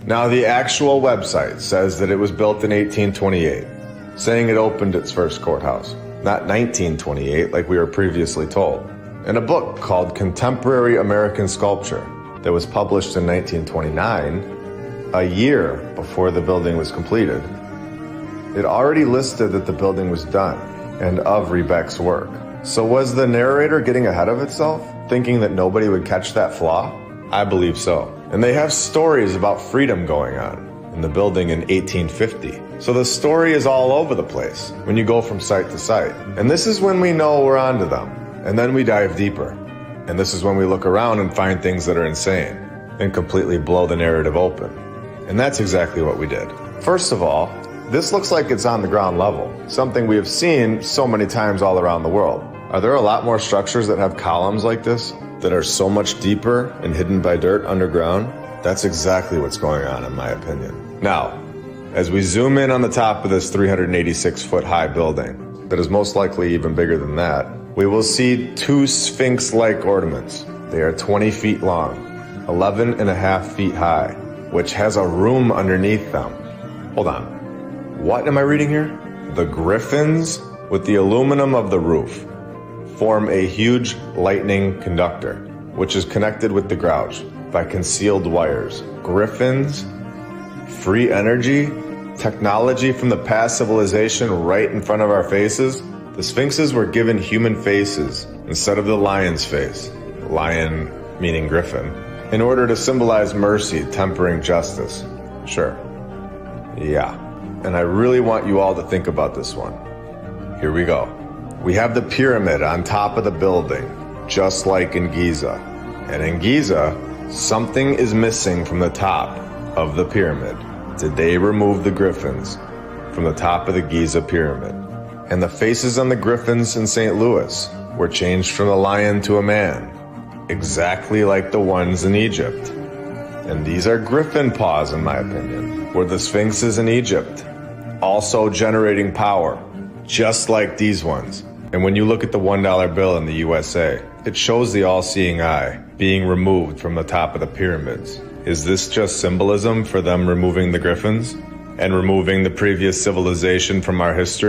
Now, the actual website says that it was built in 1828, saying it opened its first courthouse, not 1928 like we were previously told. In a book called Contemporary American Sculpture that was published in 1929, a year before the building was completed, it already listed that the building was done and of Riebeck's work. So was the narrator getting ahead of itself, thinking that nobody would catch that flaw? I believe so. And they have stories about freedom going on in the building in 1850. So the story is all over the place when you go from site to site. And this is when we know we're onto them. And then we dive deeper. And this is when we look around and find things that are insane and completely blow the narrative open. And that's exactly what we did. First of all, this looks like it's on the ground level, something we have seen so many times all around the world. Are there a lot more structures that have columns like this that are so much deeper and hidden by dirt underground? That's exactly what's going on, in my opinion. Now, as we zoom in on the top of this 386-foot high building, that is most likely even bigger than that, we will see two Sphinx-like ornaments. They are 20 feet long, 11 and a half feet high, which has a room underneath them. Hold on. What am I reading here? The griffins, with the aluminum of the roof, form a huge lightning conductor, which is connected with the grouch by concealed wires. Griffins, free energy, technology from the past civilization right in front of our faces. The Sphinxes were given human faces instead of the lion's face, lion meaning griffin, in order to symbolize mercy, tempering justice. Sure. Yeah. And I really want you all to think about this one. Here we go. We have the pyramid on top of the building, just like in Giza. And in Giza, something is missing from the top of the pyramid. Did they remove the griffins from the top of the Giza pyramid? And the faces on the griffins in St. Louis were changed from a lion to a man, exactly like the ones in Egypt. And these are griffin paws, in my opinion. Were the Sphinxes in Egypt also generating power, just like these ones? And when you look at the $1 bill in the USA, it shows the all-seeing eye being removed from the top of the pyramids. Is this just symbolism for them removing the griffins and removing the previous civilization from our history?